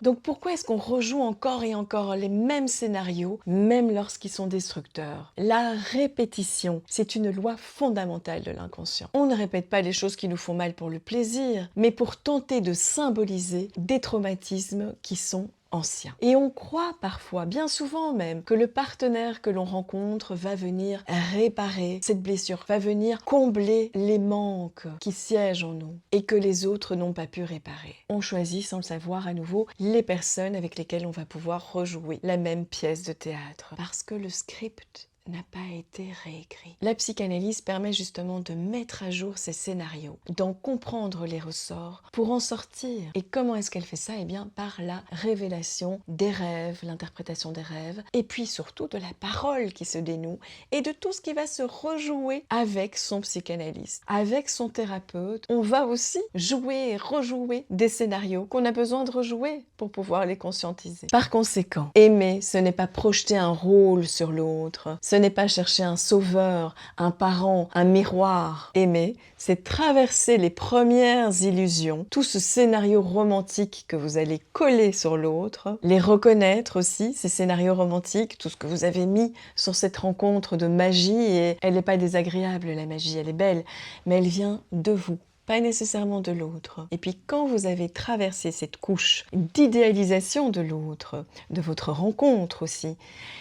Donc pourquoi est-ce qu'on rejoue encore et encore les mêmes scénarios, même lorsqu'ils sont destructeurs? La répétition, c'est une loi fondamentale de l'inconscient. On ne répète pas les choses qui nous font mal pour le plaisir, mais pour tenter de symboliser des traumatismes qui sont anciens. Et on croit parfois, bien souvent même, que le partenaire que l'on rencontre va venir réparer cette blessure, va venir combler les manques qui siègent en nous et que les autres n'ont pas pu réparer. On choisit sans le savoir à nouveau les personnes avec lesquelles on va pouvoir rejouer la même pièce de théâtre. Parce que le script n'a pas été réécrit. La psychanalyse permet justement de mettre à jour ces scénarios, d'en comprendre les ressorts pour en sortir. Et comment est-ce qu'elle fait ça? Eh bien, par la révélation des rêves, l'interprétation des rêves, et puis surtout de la parole qui se dénoue et de tout ce qui va se rejouer avec son psychanalyste, avec son thérapeute. On va aussi jouer et rejouer des scénarios qu'on a besoin de rejouer pour pouvoir les conscientiser. Par conséquent, aimer, ce n'est pas projeter un rôle sur l'autre, ce n'est pas chercher un sauveur, un parent, un miroir. Aimer, c'est traverser les premières illusions, tout ce scénario romantique que vous allez coller sur l'autre, les reconnaître aussi, ces scénarios romantiques, tout ce que vous avez mis sur cette rencontre de magie, et elle n'est pas désagréable la magie, elle est belle, mais elle vient de vous, pas nécessairement de l'autre. Et puis quand vous avez traversé cette couche d'idéalisation de l'autre, de votre rencontre aussi,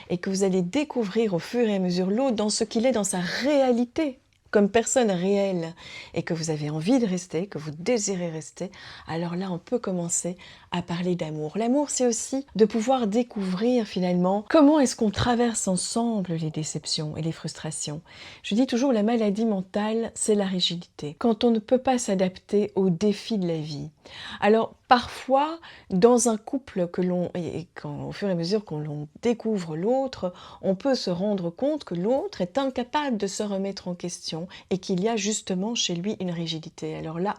et que vous allez découvrir au fur et à mesure l'autre dans ce qu'il est dans sa réalité, comme personne réelle, et que vous avez envie de rester, que vous désirez rester, alors là on peut commencer à parler d'amour. L'amour, c'est aussi de pouvoir découvrir finalement comment est-ce qu'on traverse ensemble les déceptions et les frustrations. Je dis toujours, la maladie mentale, c'est la rigidité. Quand on ne peut pas s'adapter aux défis de la vie. Alors parfois, dans un couple au fur et à mesure qu'on découvre l'autre, on peut se rendre compte que l'autre est incapable de se remettre en question et qu'il y a justement chez lui une rigidité. Alors là,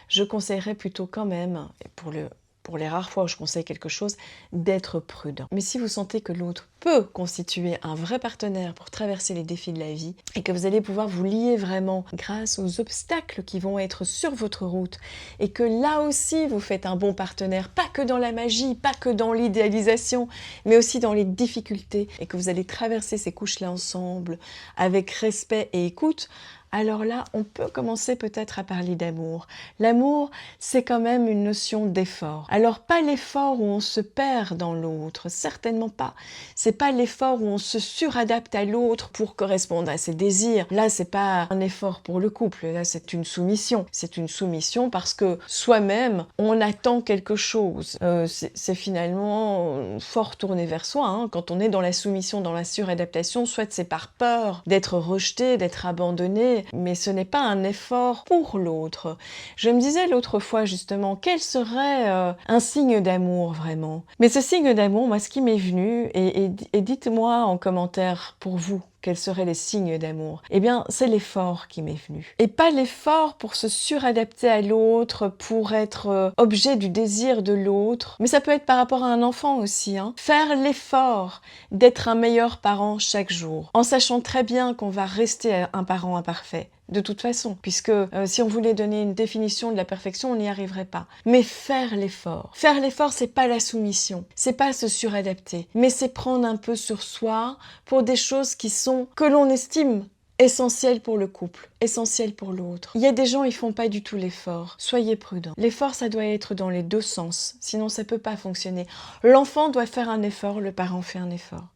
je conseillerais plutôt quand même, pour les rares fois où je conseille quelque chose, d'être prudent. Mais si vous sentez que l'autre peut constituer un vrai partenaire pour traverser les défis de la vie et que vous allez pouvoir vous lier vraiment grâce aux obstacles qui vont être sur votre route et que là aussi vous faites un bon partenaire, pas que dans la magie, pas que dans l'idéalisation, mais aussi dans les difficultés et que vous allez traverser ces couches-là ensemble avec respect et écoute, alors là, on peut commencer peut-être à parler d'amour. L'amour, c'est quand même une notion d'effort. Alors pas l'effort où on se perd dans l'autre, certainement pas. C'est pas l'effort où on se suradapte à l'autre pour correspondre à ses désirs. Là, c'est pas un effort pour le couple, là c'est une soumission. C'est une soumission parce que soi-même, on attend quelque chose. C'est finalement fort tourné vers soi, hein. Quand on est dans la soumission, dans la suradaptation, soit c'est par peur d'être rejeté, d'être abandonné, mais ce n'est pas un effort pour l'autre. Je me disais l'autre fois justement, quel serait un signe d'amour vraiment? Mais ce signe d'amour, moi ce qui m'est venu, et dites-moi en commentaire pour vous, quels seraient les signes d'amour? Eh bien, c'est l'effort qui m'est venu. Et pas l'effort pour se suradapter à l'autre, pour être objet du désir de l'autre, mais ça peut être par rapport à un enfant aussi, hein. Faire l'effort d'être un meilleur parent chaque jour, en sachant très bien qu'on va rester un parent imparfait. De toute façon, puisque si on voulait donner une définition de la perfection, on n'y arriverait pas. Mais faire l'effort. Faire l'effort, c'est pas la soumission, c'est pas se suradapter, mais c'est prendre un peu sur soi pour des choses que l'on estime essentielles pour le couple, essentielles pour l'autre. Il y a des gens, ils font pas du tout l'effort. Soyez prudents. L'effort, ça doit être dans les deux sens, sinon ça peut pas fonctionner. L'enfant doit faire un effort, le parent fait un effort.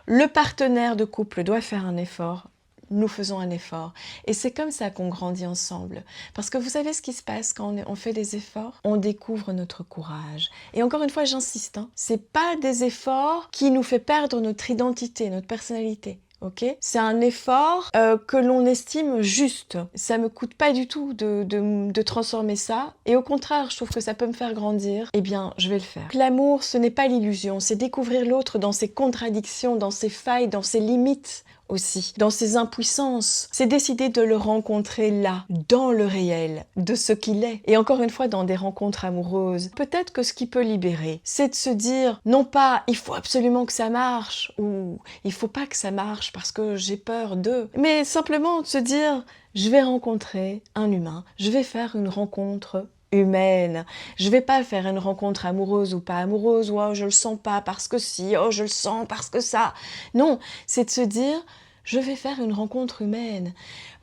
Le partenaire de couple doit faire un effort. Nous faisons un effort. Et c'est comme ça qu'on grandit ensemble. Parce que vous savez ce qui se passe quand on fait des efforts? On découvre notre courage. Et encore une fois, j'insiste, hein, c'est pas des efforts qui nous fait perdre notre identité, notre personnalité. Ok, c'est un effort que l'on estime juste. Ça me coûte pas du tout de transformer ça. Et au contraire, je trouve que ça peut me faire grandir. Eh bien, je vais le faire. L'amour, ce n'est pas l'illusion. C'est découvrir l'autre dans ses contradictions, dans ses failles, dans ses limites aussi, dans ses impuissances. C'est décider de le rencontrer là, dans le réel, de ce qu'il est. Et encore une fois, dans des rencontres amoureuses, peut-être que ce qui peut libérer, c'est de se dire, non pas, il faut absolument que ça marche, ou il faut pas que ça marche parce que j'ai peur d'eux, mais simplement de se dire, je vais rencontrer un humain, je vais faire une rencontre humaine. Je vais pas faire une rencontre amoureuse ou pas amoureuse, ou oh, je le sens pas parce que si, oh je le sens parce que ça. Non, c'est de se dire, je vais faire une rencontre humaine.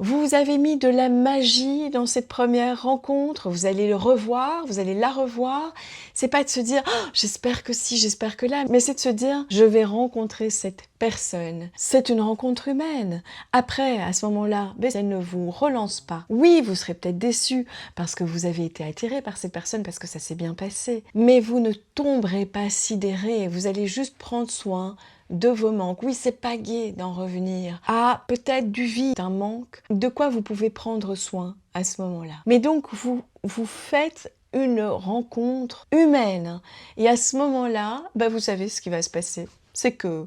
Vous avez mis de la magie dans cette première rencontre, vous allez le revoir, vous allez la revoir. C'est pas de se dire, oh, j'espère que si, j'espère que là, mais c'est de se dire, je vais rencontrer cette personne. C'est une rencontre humaine. Après, à ce moment-là, elle ne vous relance pas. Oui, vous serez peut-être déçu parce que vous avez été attiré par cette personne, parce que ça s'est bien passé. Mais vous ne tomberez pas sidéré, vous allez juste prendre soin de vos manques. Oui, c'est pas gai d'en revenir à peut-être du vide, d'un manque, de quoi vous pouvez prendre soin à ce moment-là. Mais donc, vous faites une rencontre humaine. Et à ce moment-là, vous savez ce qui va se passer. C'est que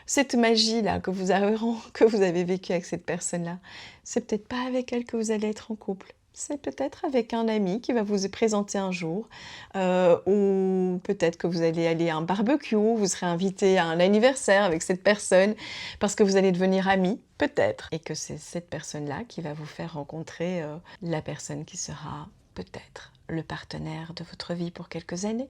cette magie-là que vous avez vécue avec cette personne-là, c'est peut-être pas avec elle que vous allez être en couple. C'est peut-être avec un ami qui va vous présenter un jour, ou peut-être que vous allez aller à un barbecue, vous serez invité à un anniversaire avec cette personne, parce que vous allez devenir amis, peut-être. Et que c'est cette personne-là qui va vous faire rencontrer la personne qui sera peut-être le partenaire de votre vie pour quelques années.